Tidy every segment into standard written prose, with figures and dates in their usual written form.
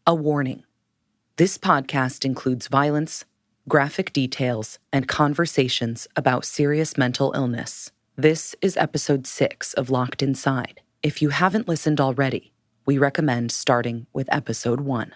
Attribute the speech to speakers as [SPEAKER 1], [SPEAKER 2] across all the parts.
[SPEAKER 1] A warning. This podcast includes violence, graphic details, and conversations about serious mental illness. This is episode 6 of Locked Inside. If you haven't listened already, we recommend starting with episode 1.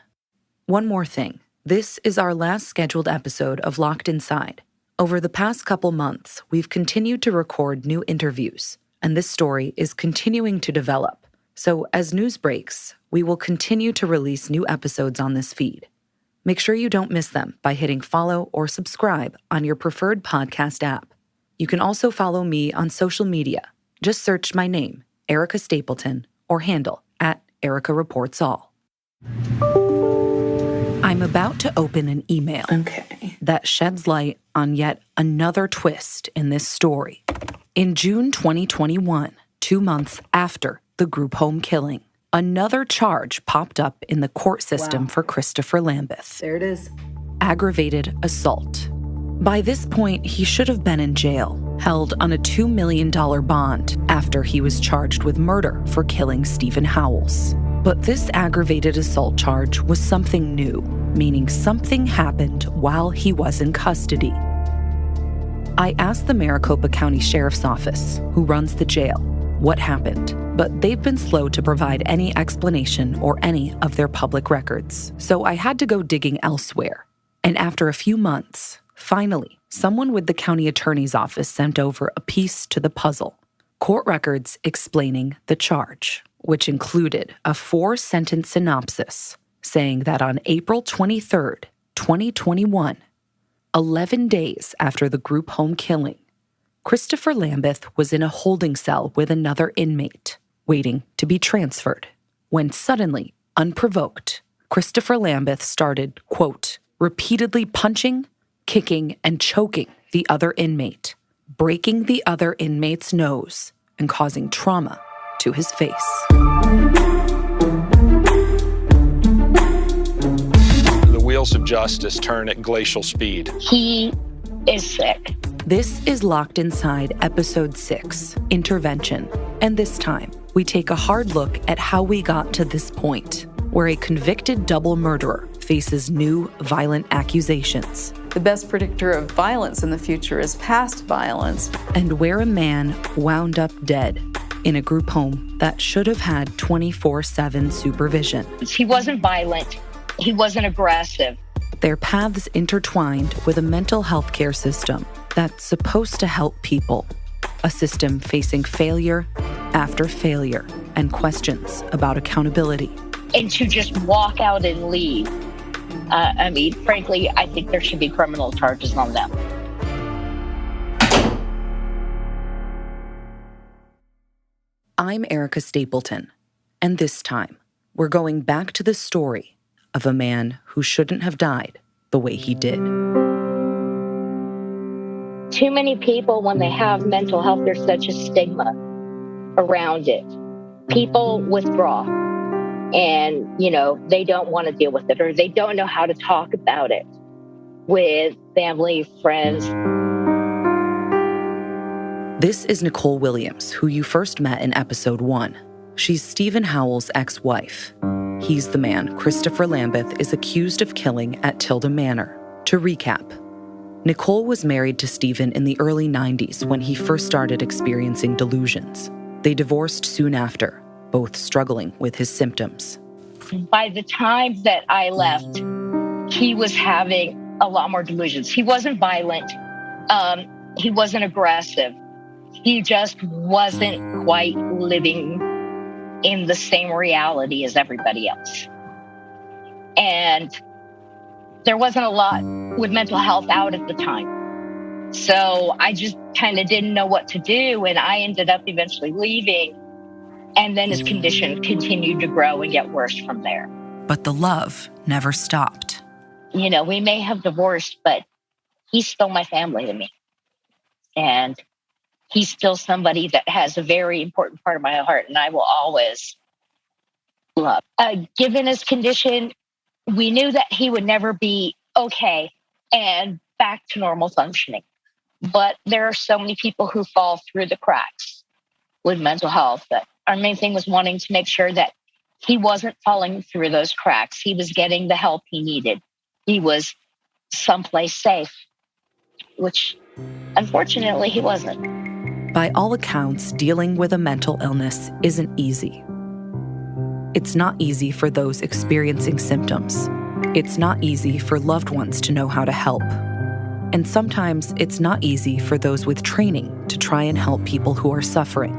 [SPEAKER 1] One more thing. This is our last scheduled episode of Locked Inside. Over the past couple months, we've continued to record new interviews, and this story is continuing to develop. So as news breaks, we will continue to release new episodes on this feed. Make sure you don't miss them by hitting follow or subscribe on your preferred podcast app. You can also follow me on social media. Just search my name, Erica Stapleton, or handle @EricaReportsAll. I'm about to open an email that sheds light on yet another twist in this story. In June 2021, 2 months after the group home killing, another charge popped up in the court system for Christopher Lambeth.
[SPEAKER 2] There it is.
[SPEAKER 1] Aggravated assault. By this point, he should have been in jail, held on a $2 million bond after he was charged with murder for killing Steven Howells. But this aggravated assault charge was something new, meaning something happened while he was in custody. I asked the Maricopa County Sheriff's Office, who runs the jail, what happened, but they've been slow to provide any explanation or any of their public records. So I had to go digging elsewhere. And after a few months, finally, someone with the county attorney's office sent over a piece to the puzzle. Court records explaining the charge, which included a 4-sentence synopsis saying that on April 23rd, 2021, 11 days after the group home killing, Christopher Lambeth was in a holding cell with another inmate, waiting to be transferred, when suddenly, unprovoked, Christopher Lambeth started, quote, repeatedly punching, kicking, and choking the other inmate, breaking the other inmate's nose and causing trauma to his face.
[SPEAKER 3] The wheels of justice turn at glacial speed.
[SPEAKER 4] He is sick.
[SPEAKER 1] This is Locked Inside, Episode 6, Intervention. And this time, we take a hard look at how we got to this point, where a convicted double murderer faces new violent accusations.
[SPEAKER 2] The best predictor of violence in the future is past violence.
[SPEAKER 1] And where a man wound up dead in a group home that should have had 24/7 supervision.
[SPEAKER 4] He wasn't violent. He wasn't aggressive.
[SPEAKER 1] Their paths intertwined with a mental health care system that's supposed to help people. A system facing failure after failure and questions about accountability.
[SPEAKER 4] And to just walk out and leave. Frankly, I think there should be criminal charges on them.
[SPEAKER 1] I'm Erica Stapleton, and this time, we're going back to the story of a man who shouldn't have died the way he did.
[SPEAKER 4] Too many people, when they have mental health, there's such a stigma around it. People withdraw and, they don't want to deal with it, or they don't know how to talk about it with family, friends.
[SPEAKER 1] This is Nicole Williams, who you first met in episode 1. She's Steven Howells' ex-wife. He's the man Christopher Lambeth is accused of killing at Tilda Manor. To recap, Nicole was married to Steven in the early 90s when he first started experiencing delusions. They divorced soon after, both struggling with his symptoms.
[SPEAKER 4] By the time that I left, he was having a lot more delusions. He wasn't violent. He wasn't aggressive. He just wasn't quite living in the same reality as everybody else. And there wasn't a lot with mental health out at the time. So I just kind of didn't know what to do. And I ended up eventually leaving. And then his condition continued to grow and get worse from there.
[SPEAKER 1] But the love never stopped.
[SPEAKER 4] We may have divorced, but he's still my family to me. And he's still somebody that has a very important part of my heart, and I will always love. Given his condition, we knew that he would never be okay and back to normal functioning. But there are so many people who fall through the cracks with mental health that our main thing was wanting to make sure that he wasn't falling through those cracks. He was getting the help he needed. He was someplace safe, which unfortunately he wasn't.
[SPEAKER 1] By all accounts, dealing with a mental illness isn't easy. It's not easy for those experiencing symptoms. It's not easy for loved ones to know how to help. And sometimes it's not easy for those with training to try and help people who are suffering.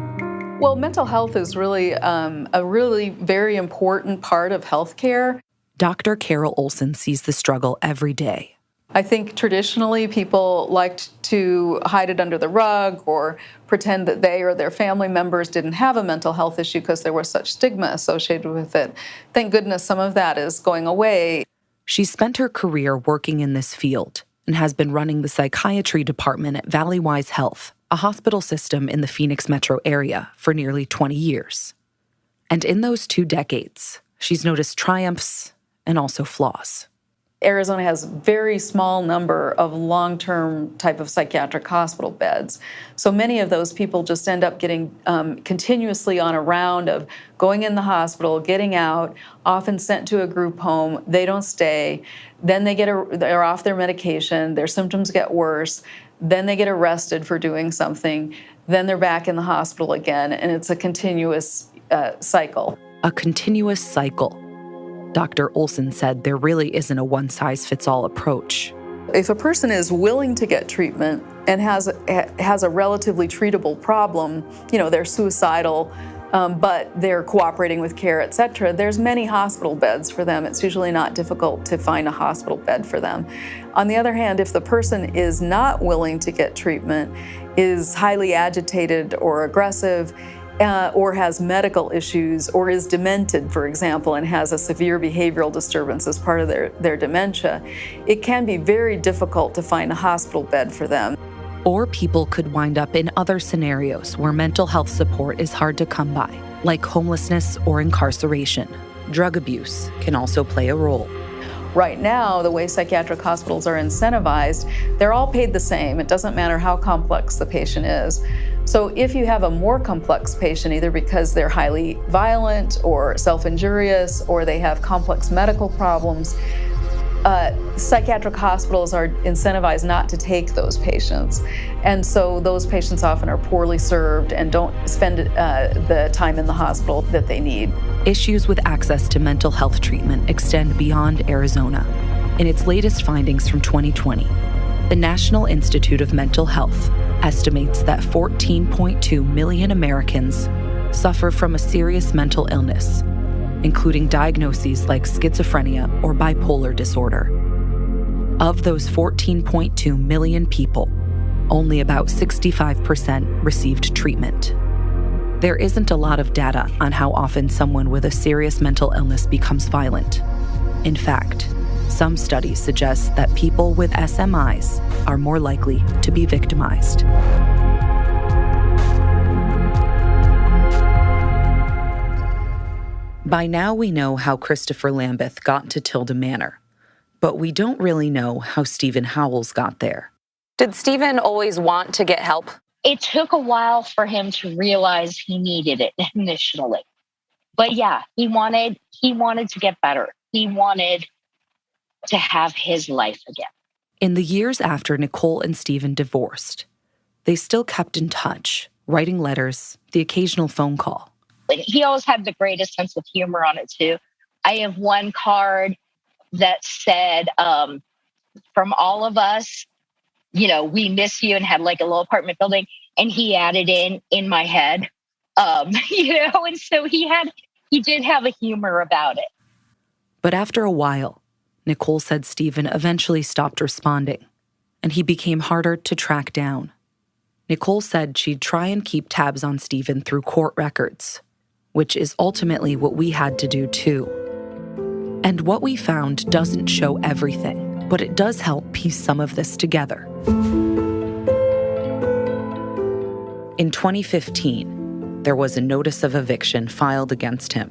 [SPEAKER 2] Well, mental health is really a really very important part of healthcare.
[SPEAKER 1] Dr. Carol Olson sees the struggle every day.
[SPEAKER 2] I think traditionally people liked to hide it under the rug or pretend that they or their family members didn't have a mental health issue because there was such stigma associated with it. Thank goodness some of that is going away.
[SPEAKER 1] She's spent her career working in this field and has been running the psychiatry department at Valleywise Health, a hospital system in the Phoenix metro area, for nearly 20 years. And in those 2 decades, she's noticed triumphs and also flaws.
[SPEAKER 2] Arizona has a very small number of long-term type of psychiatric hospital beds. So many of those people just end up getting continuously on a round of going in the hospital, getting out, often sent to a group home. They don't stay. Then they're off their medication. Their symptoms get worse. Then they get arrested for doing something. Then they're back in the hospital again. And it's a continuous cycle.
[SPEAKER 1] A continuous cycle. Dr. Olson said there really isn't a one-size-fits-all approach.
[SPEAKER 2] If a person is willing to get treatment and has a relatively treatable problem, they're suicidal, but they're cooperating with care, et cetera, there's many hospital beds for them. It's usually not difficult to find a hospital bed for them. On the other hand, if the person is not willing to get treatment, is highly agitated or aggressive, or has medical issues, or is demented, for example, and has a severe behavioral disturbance as part of their dementia, it can be very difficult to find a hospital bed for them.
[SPEAKER 1] Or people could wind up in other scenarios where mental health support is hard to come by, like homelessness or incarceration. Drug abuse can also play a role.
[SPEAKER 2] Right now, the way psychiatric hospitals are incentivized, they're all paid the same. It doesn't matter how complex the patient is. So if you have a more complex patient, either because they're highly violent or self-injurious or they have complex medical problems, psychiatric hospitals are incentivized not to take those patients. And so those patients often are poorly served and don't spend the time in the hospital that they need.
[SPEAKER 1] Issues with access to mental health treatment extend beyond Arizona. In its latest findings from 2020, the National Institute of Mental Health estimates that 14.2 million Americans suffer from a serious mental illness, including diagnoses like schizophrenia or bipolar disorder. Of those 14.2 million people, only about 65% received treatment. There isn't a lot of data on how often someone with a serious mental illness becomes violent. In fact, some studies suggest that people with SMIs are more likely to be victimized. By now we know how Christopher Lambeth got to Tilda Manor, but we don't really know how Steven Howells got there. Did Steven always want to get help?
[SPEAKER 4] It took a while for him to realize he needed it initially. But yeah, he wanted to get better. He wanted to have his life again.
[SPEAKER 1] In the years after Nicole and Steven divorced, they still kept in touch, writing letters, the occasional phone call.
[SPEAKER 4] He always had the greatest sense of humor on it, too. I have one card that said, from all of us, we miss you, and had like a little apartment building. And he added in my head, and so he did have a humor about it.
[SPEAKER 1] But after a while, Nicole said Steven eventually stopped responding, and he became harder to track down. Nicole said she'd try and keep tabs on Steven through court records, which is ultimately what we had to do too. And what we found doesn't show everything, but it does help piece some of this together. In 2015, there was a notice of eviction filed against him.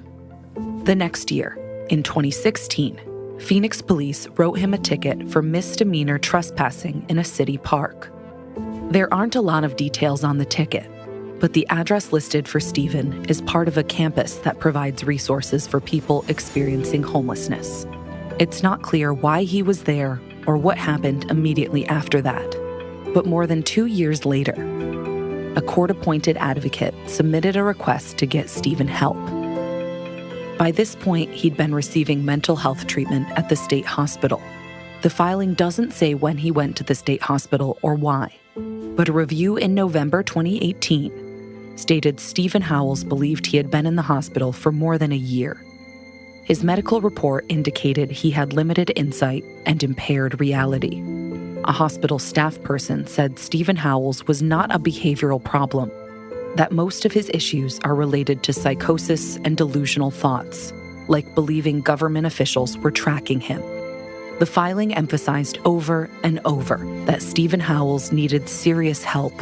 [SPEAKER 1] The next year, in 2016, Phoenix police wrote him a ticket for misdemeanor trespassing in a city park. There aren't a lot of details on the ticket, But the address listed for Steven is part of a campus that provides resources for people experiencing homelessness. It's not clear why he was there or what happened immediately after that. But more than 2 years later, a court-appointed advocate submitted a request to get Steven help. By this point, he'd been receiving mental health treatment at the state hospital. The filing doesn't say when he went to the state hospital or why, but a review in November 2018 stated Steven Howells believed he had been in the hospital for more than a year. His medical report indicated he had limited insight and impaired reality. A hospital staff person said Steven Howells was not a behavioral problem, that most of his issues are related to psychosis and delusional thoughts, like believing government officials were tracking him. The filing emphasized over and over that Steven Howells needed serious help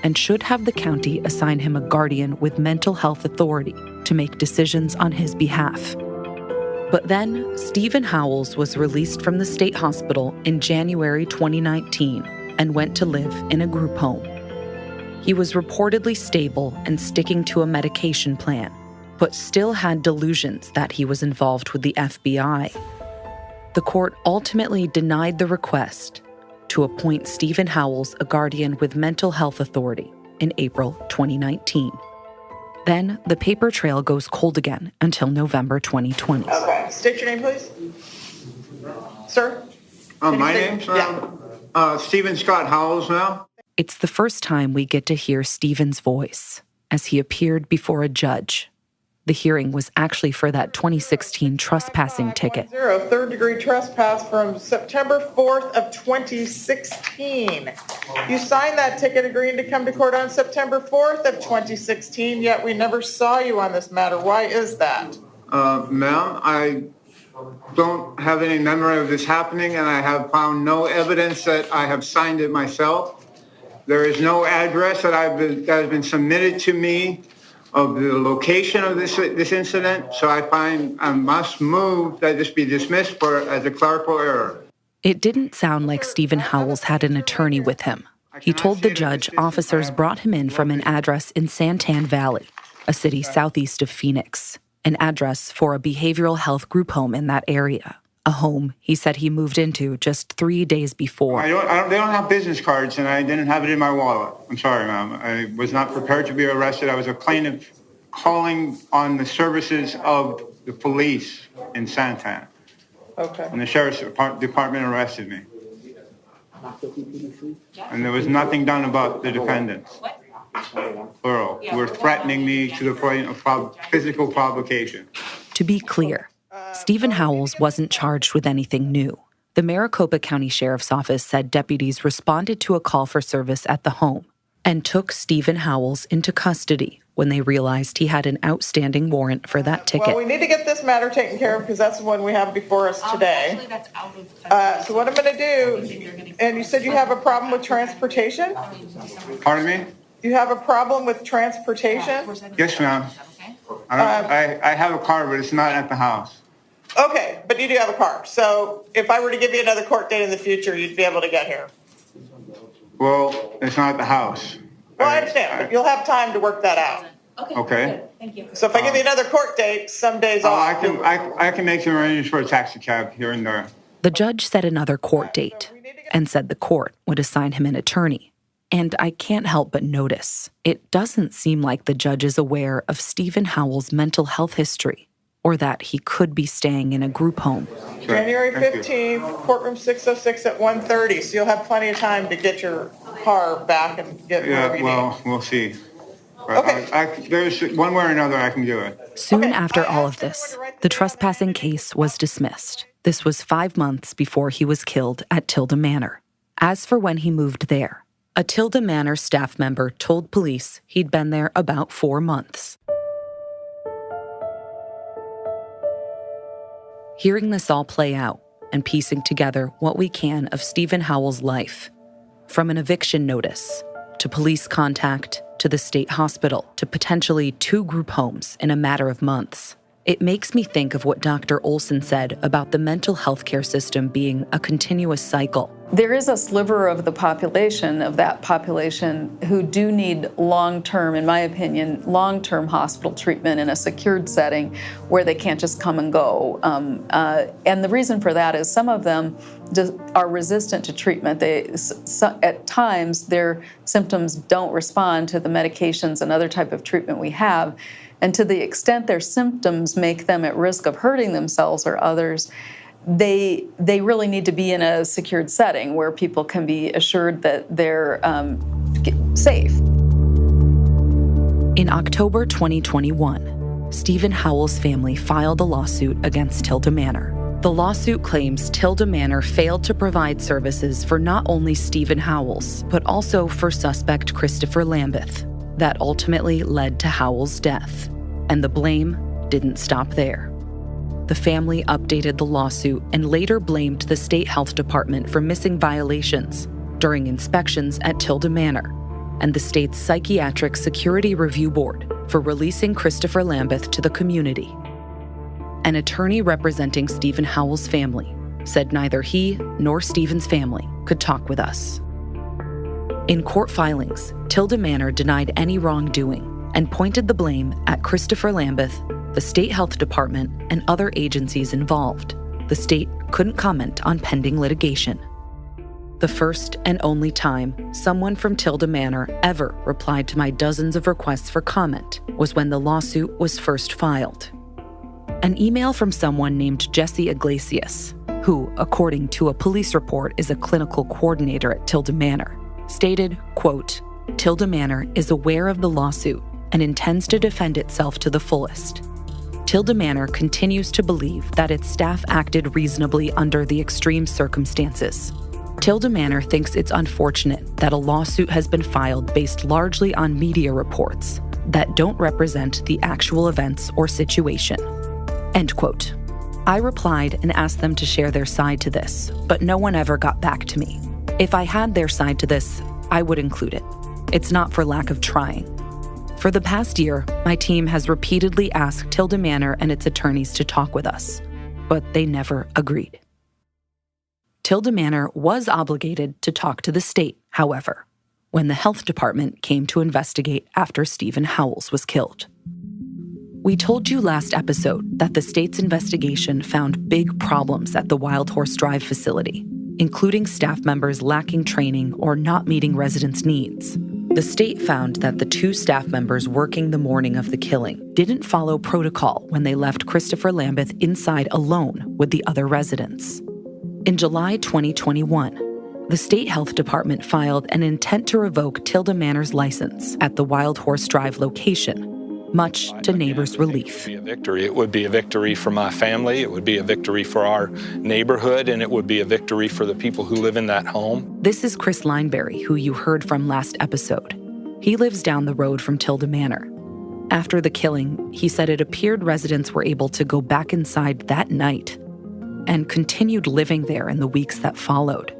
[SPEAKER 1] and should have the county assign him a guardian with mental health authority to make decisions on his behalf. But then, Steven Howells was released from the state hospital in January 2019 and went to live in a group home. He was reportedly stable and sticking to a medication plan, but still had delusions that he was involved with the FBI. The court ultimately denied the request to appoint Steven Howells a guardian with mental health authority in April 2019. Then, the paper trail goes cold again until November 2020.
[SPEAKER 5] Okay. State your name, please. Sir?
[SPEAKER 6] My name's Stephen Scott Howells now.
[SPEAKER 1] It's the first time we get to hear Steven's voice as he appeared before a judge. The hearing was actually for that 2016 trespassing ticket.
[SPEAKER 5] Third-degree trespass from September 4th of 2016. You signed that ticket agreeing to come to court on September 4th of 2016, yet we never saw you on this matter. Why is that?
[SPEAKER 6] Ma'am, I don't have any memory of this happening, and I have found no evidence that I have signed it myself. There is no address that has been submitted to me of the location of this incident, so I find I must move that this be dismissed as a clerical error.
[SPEAKER 1] It didn't sound like Steven Howells had an attorney with him. He told the judge officers brought him in from an address in Santan Valley, a city southeast of Phoenix, an address for a behavioral health group home in that area, a home he said he moved into just 3 days before.
[SPEAKER 6] They don't have business cards, and I didn't have it in my wallet. I'm sorry, ma'am. I was not prepared to be arrested. I was a plaintiff calling on the services of the police in Santan.
[SPEAKER 5] Okay.
[SPEAKER 6] And the sheriff's department arrested me. And there was nothing done about the defendants. Plural. Who were threatening me to the point of physical provocation.
[SPEAKER 1] To be clear, Steven Howells wasn't charged with anything new. The Maricopa County Sheriff's Office said deputies responded to a call for service at the home and took Steven Howells into custody when they realized he had an outstanding warrant for that ticket.
[SPEAKER 5] Well, we need to get this matter taken care of because that's the one we have before us today.
[SPEAKER 7] Actually, that's out of
[SPEAKER 5] So what I'm going to do, and you said you have a problem with transportation?
[SPEAKER 6] Pardon me?
[SPEAKER 5] You have a problem with transportation?
[SPEAKER 6] Yes, ma'am. I have a car, but it's not at the house.
[SPEAKER 5] Okay, but you do have a car. So if I were to give you another court date in the future, you'd be able to get here.
[SPEAKER 6] Well, it's not at the house.
[SPEAKER 5] Well, I understand, but you'll have time to work that out.
[SPEAKER 6] Okay.
[SPEAKER 7] Thank you.
[SPEAKER 5] So if I give you another court date, some days off.
[SPEAKER 6] I can make some arrangements for a taxi cab here and there.
[SPEAKER 1] The judge set another court date and said the court would assign him an attorney. And I can't help but notice, it doesn't seem like the judge is aware of Steven Howells' mental health history or that he could be staying in a group home.
[SPEAKER 5] January 15th, courtroom 606 at 1:30. So you'll have plenty of time to get your car back and get whatever you need.
[SPEAKER 6] We'll see.
[SPEAKER 5] Okay.
[SPEAKER 6] There's one way or another I can do it.
[SPEAKER 1] Soon after all of this, the trespassing case was dismissed. This was 5 months before he was killed at Tilda Manor. As for when he moved there, a Tilda Manor staff member told police he'd been there about 4 months. Hearing this all play out and piecing together what we can of Steven Howells' life, from an eviction notice to police contact to the state hospital to potentially 2 group homes in a matter of months, it makes me think of what Dr. Olson said about the mental health care system being a continuous cycle
[SPEAKER 2] There is a sliver of the population, of that population, who do need long-term, in my opinion, long-term hospital treatment in a secured setting where they can't just come and go. And the reason for that is some of them just are resistant to treatment. At times, their symptoms don't respond to the medications and other type of treatment we have. And to the extent their symptoms make them at risk of hurting themselves or others, they really need to be in a secured setting where people can be assured that they're safe.
[SPEAKER 1] In October 2021, Steven Howells' family filed a lawsuit against Tilda Manor. The lawsuit claims Tilda Manor failed to provide services for not only Steven Howells, but also for suspect Christopher Lambeth. That ultimately led to Howells' death. And the blame didn't stop there. The family updated the lawsuit and later blamed the state health department for missing violations during inspections at Tilda Manor and the state's Psychiatric Security Review Board for releasing Christopher Lambeth to the community. An attorney representing Steven Howells' family said neither he nor Steven's family could talk with us. In court filings, Tilda Manor denied any wrongdoing and pointed the blame at Christopher Lambeth, the state health department, and other agencies involved. The state couldn't comment on pending litigation. The first and only time someone from Tilda Manor ever replied to my dozens of requests for comment was when the lawsuit was first filed. An email from someone named Jesse Iglesias, who, according to a police report, is a clinical coordinator at Tilda Manor, stated, quote, "Tilda Manor is aware of the lawsuit and intends to defend itself to the fullest. Tilda Manor continues to believe that its staff acted reasonably under the extreme circumstances. Tilda Manor thinks it's unfortunate that a lawsuit has been filed based largely on media reports that don't represent the actual events or situation." End quote. I replied and asked them to share their side to this, but no one ever got back to me. If I had their side to this, I would include it. It's not for lack of trying. For the past year, my team has repeatedly asked Tilda Manor and its attorneys to talk with us, but they never agreed. Tilda Manor was obligated to talk to the state, however, when the health department came to investigate after Steven Howells was killed. We told you last episode that the state's investigation found big problems at the Wild Horse Drive facility, including staff members lacking training or not meeting residents' needs. The state found that the 2 staff members working the morning of the killing didn't follow protocol when they left Christopher Lambeth inside alone with the other residents. In July 2021, the state health department filed an intent to revoke Tilda Manor's license at the Wild Horse Drive location, much to neighbors' relief.
[SPEAKER 3] It would be a victory for my family, it would be a victory for our neighborhood, and it would be a victory for the people who live in that home.
[SPEAKER 1] This is Chris Lineberry, who you heard from last episode. He lives down the road from Tilda Manor. After the killing, he said it appeared residents were able to go back inside that night and continued living there in the weeks that followed.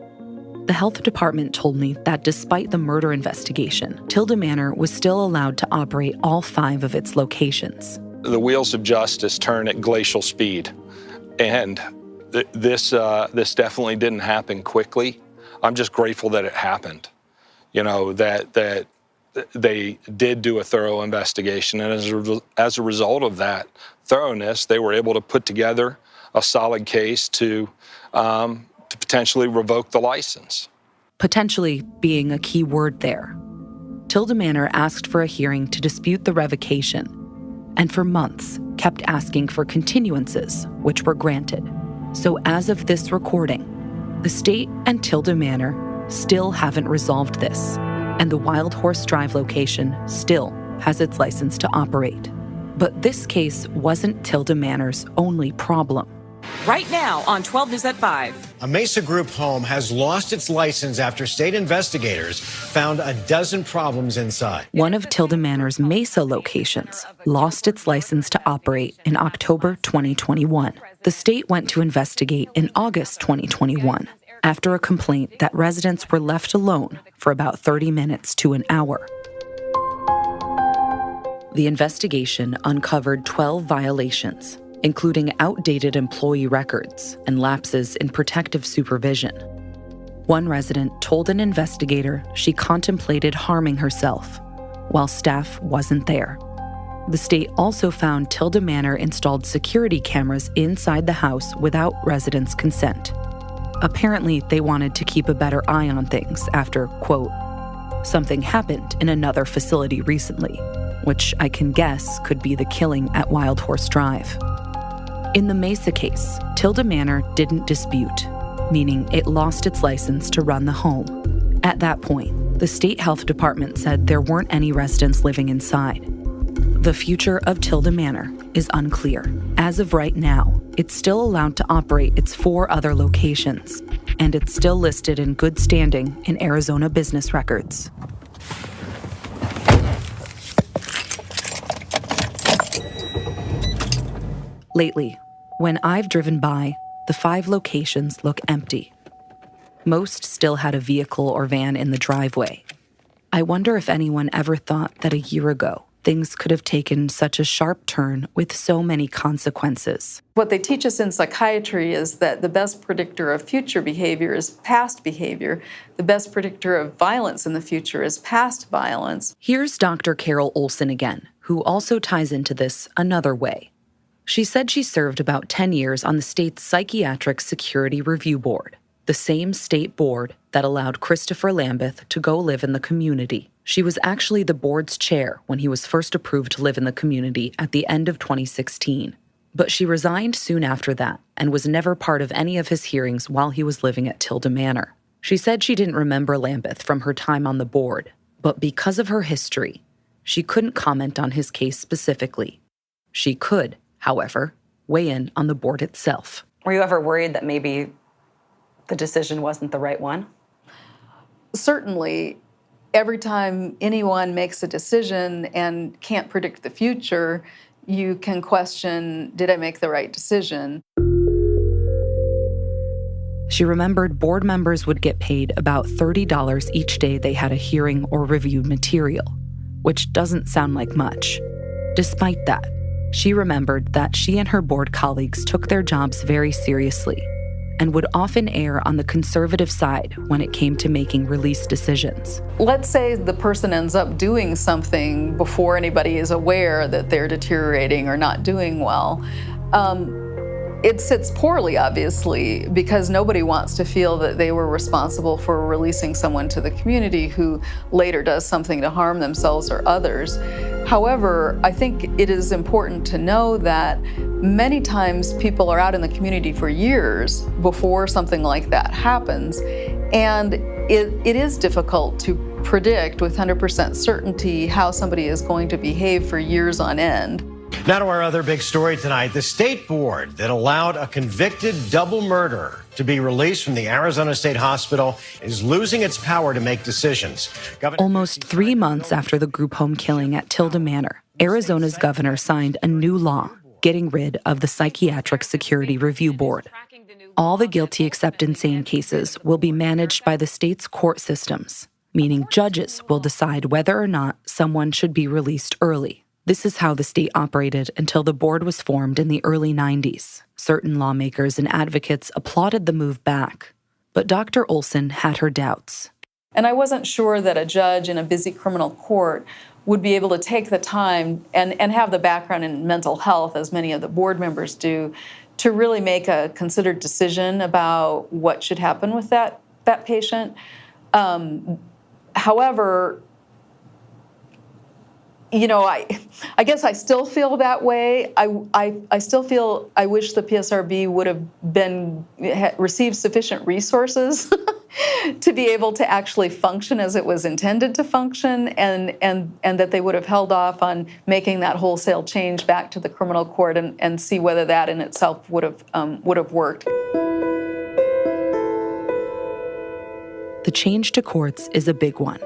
[SPEAKER 1] The health department told me that despite the murder investigation, Tilda Manor was still allowed to operate all 5 of its locations.
[SPEAKER 3] The wheels of justice turn at glacial speed, and this definitely didn't happen quickly. I'm just grateful that it happened. You know, that they did do a thorough investigation, and as a result of that thoroughness, they were able to put together a solid case to potentially revoke the license.
[SPEAKER 1] Potentially being a key word there. Tilda Manor asked for a hearing to dispute the revocation, and for months kept asking for continuances, which were granted. So as of this recording, the state and Tilda Manor still haven't resolved this, and the Wild Horse Drive location still has its license to operate. But this case wasn't Tilda Manor's only problem.
[SPEAKER 7] Right now on 12 News at 5.
[SPEAKER 8] A Mesa Group home has lost its license after state investigators found a dozen problems inside.
[SPEAKER 1] One of Tilda Manor's Mesa locations lost its license to operate in October 2021. The state went to investigate in August 2021 after a complaint that residents were left alone for about 30 minutes to an hour. The investigation uncovered 12 violations, including outdated employee records and lapses in protective supervision. One resident told an investigator she contemplated harming herself while staff wasn't there. The state also found Tilda Manor installed security cameras inside the house without residents' consent. Apparently, they wanted to keep a better eye on things after, quote, something happened in another facility recently, which I can guess could be the killing at Wild Horse Drive. In the Mesa case, Tilda Manor didn't dispute, meaning it lost its license to run the home. At that point, the state health department said there weren't any residents living inside. The future of Tilda Manor is unclear. As of right now, it's still allowed to operate its 4 other locations, and it's still listed in good standing in Arizona business records. Lately, when I've driven by, the 5 locations look empty. Most still had a vehicle or van in the driveway. I wonder if anyone ever thought that a year ago, things could have taken such a sharp turn with so many consequences.
[SPEAKER 2] What they teach us in psychiatry is that the best predictor of future behavior is past behavior. The best predictor of violence in the future is past violence.
[SPEAKER 1] Here's Dr. Carol Olson again, who also ties into this another way. She said she served about 10 years on the state's Psychiatric Security Review Board, the same state board that allowed Christopher Lambeth to go live in the community. She was actually the board's chair when he was first approved to live in the community at the end of 2016. But she resigned soon after that and was never part of any of his hearings while he was living at Tilda Manor. She said she didn't remember Lambeth from her time on the board, but because of her history, she couldn't comment on his case specifically. She could, however, weigh in on the board itself.
[SPEAKER 9] Were you ever worried that maybe the decision wasn't the right one?
[SPEAKER 2] Certainly, every time anyone makes a decision and can't predict the future, you can question, did I make the right decision?
[SPEAKER 1] She remembered board members would get paid about $30 each day they had a hearing or reviewed material, which doesn't sound like much. Despite that, she remembered that she and her board colleagues took their jobs very seriously and would often err on the conservative side when it came to making release decisions.
[SPEAKER 2] Let's say the person ends up doing something before anybody is aware that they're deteriorating or not doing well. It sits poorly, obviously, because nobody wants to feel that they were responsible for releasing someone to the community who later does something to harm themselves or others. However, I think it is important to know that many times people are out in the community for years before something like that happens, and it is difficult to predict with 100% certainty how somebody is going to behave for years on end.
[SPEAKER 8] Now to our other big story tonight. The state board that allowed a convicted double murderer to be released from the Arizona State Hospital is losing its power to make decisions.
[SPEAKER 1] Almost 3 months after the group home killing at Tilda Manor, Arizona's governor signed a new law getting rid of the Psychiatric Security Review Board. All the guilty except insane cases will be managed by the state's court systems, meaning judges will decide whether or not someone should be released early. This is how the state operated until the board was formed in the early 90s. Certain lawmakers and advocates applauded the move back, but Dr. Olson had her doubts.
[SPEAKER 2] And I wasn't sure that a judge in a busy criminal court would be able to take the time and have the background in mental health, as many of the board members do, to really make a considered decision about what should happen with that patient. However, you know, I guess I still feel that way. I still feel I wish the PSRB would have received sufficient resources to be able to actually function as it was intended to function, and that they would have held off on making that wholesale change back to the criminal court and see whether that in itself would have worked.
[SPEAKER 1] The change to courts is a big one,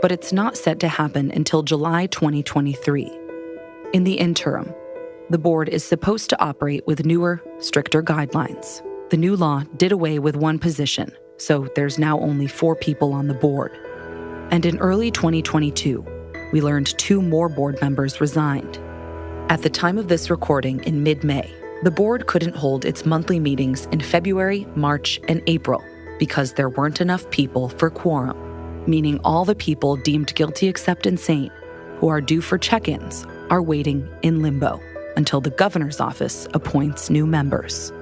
[SPEAKER 1] but it's not set to happen until July 2023. In the interim, the board is supposed to operate with newer, stricter guidelines. The new law did away with one position, so there's now only 4 people on the board. And in early 2022, we learned 2 more board members resigned. At the time of this recording in mid-May, the board couldn't hold its monthly meetings in February, March, and April because there weren't enough people for quorum, meaning all the people deemed guilty except insane, who are due for check-ins, are waiting in limbo until the governor's office appoints new members.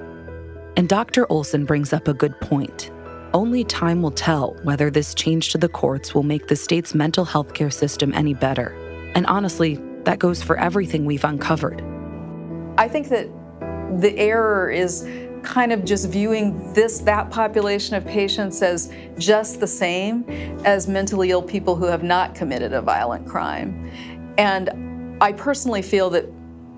[SPEAKER 1] And Dr. Olson brings up a good point. Only time will tell whether this change to the courts will make the state's mental health care system any better. And honestly, that goes for everything we've uncovered.
[SPEAKER 2] I think that the error is kind of just viewing that population of patients as just the same as mentally ill people who have not committed a violent crime. And I personally feel that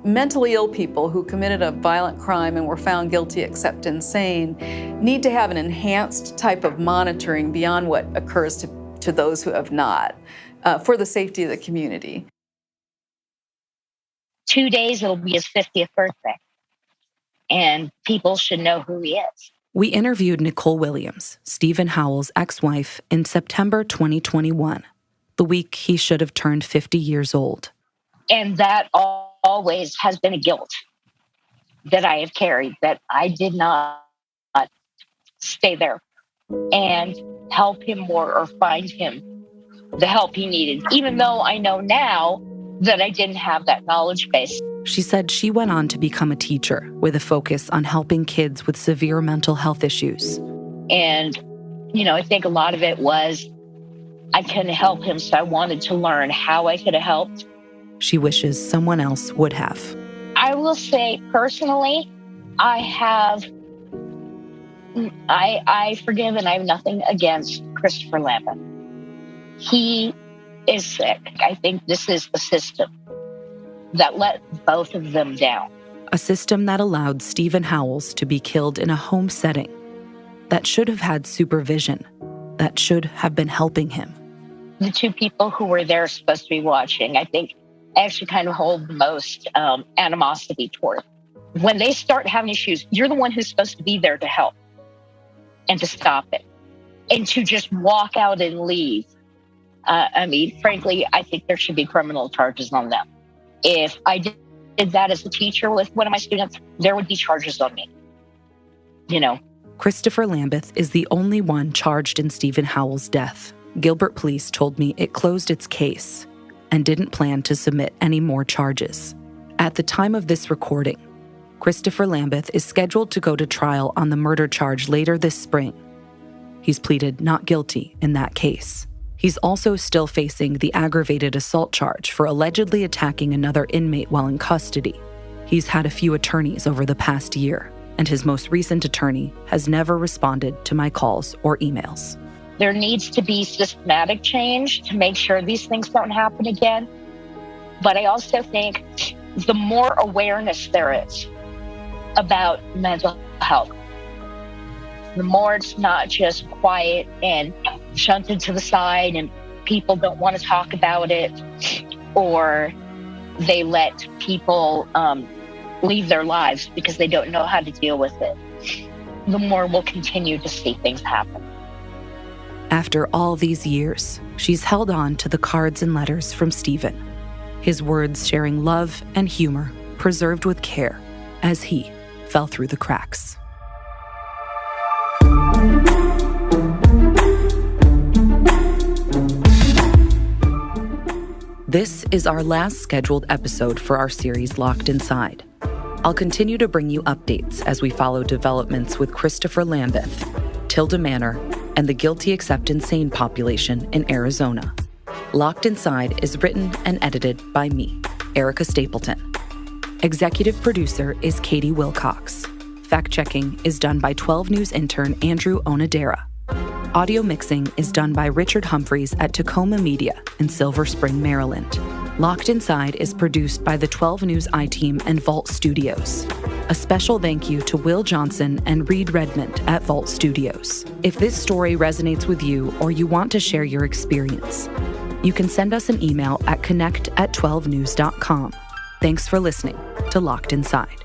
[SPEAKER 2] mentally ill people who committed a violent crime and were found guilty except insane need to have an enhanced type of monitoring beyond what occurs to those who have not, for the safety of the community.
[SPEAKER 4] 2 days, it'll be his 50th birthday. And people should know who he is.
[SPEAKER 1] We interviewed Nicole Williams, Steven Howells' ex-wife, in September 2021, the week he should have turned 50 years old.
[SPEAKER 4] And that always has been a guilt that I have carried, that I did not stay there and help him more or find him the help he needed, even though I know now that I didn't have that knowledge base.
[SPEAKER 1] She said she went on to become a teacher with a focus on helping kids with severe mental health issues.
[SPEAKER 4] And, I think a lot of it was I couldn't help him, so I wanted to learn how I could have helped.
[SPEAKER 1] She wishes someone else would have.
[SPEAKER 4] I will say, personally, I forgive and I have nothing against Christopher Lambeth. He is sick. I think this is a system that let both of them down.
[SPEAKER 1] A system that allowed Steven Howells to be killed in a home setting, that should have had supervision, that should have been helping him.
[SPEAKER 4] The two people who were there supposed to be watching, I think, actually kind of hold the most animosity toward. When they start having issues, you're the one who's supposed to be there to help and to stop it. And to just walk out and leave, frankly, I think there should be criminal charges on them. If I did that as a teacher with one of my students, there would be charges on me.
[SPEAKER 1] Christopher Lambeth is the only one charged in Steven Howells' death. Gilbert Police told me it closed its case and didn't plan to submit any more charges. At the time of this recording, Christopher Lambeth is scheduled to go to trial on the murder charge later this spring. He's pleaded not guilty in that case. He's also still facing the aggravated assault charge for allegedly attacking another inmate while in custody. He's had a few attorneys over the past year, and his most recent attorney has never responded to my calls or emails.
[SPEAKER 4] There needs to be systematic change to make sure these things don't happen again. But I also think the more awareness there is about mental health, the more it's not just quiet and shunted to the side and people don't want to talk about it, or they let people leave their lives because they don't know how to deal with it, the more we'll continue to see things happen.
[SPEAKER 1] After all these years, she's held on to the cards and letters from Steven, his words sharing love and humor preserved with care as he fell through the cracks. This is our last scheduled episode for our series Locked Inside. I'll continue to bring you updates as we follow developments with Christopher Lambeth, Tilda Manor, and the guilty except insane population in Arizona. Locked Inside is written and edited by me, Erica Stapleton. Executive producer is Katie Wilcox. Fact-checking is done by 12 News intern Andrew Onodera. Audio mixing is done by Richard Humphreys at Tacoma Media in Silver Spring, Maryland. Locked Inside is produced by the 12 News I-Team and Vault Studios. A special thank you to Will Johnson and Reed Redmond at Vault Studios. If this story resonates with you or you want to share your experience, you can send us an email at connect@12news.com. Thanks for listening to Locked Inside.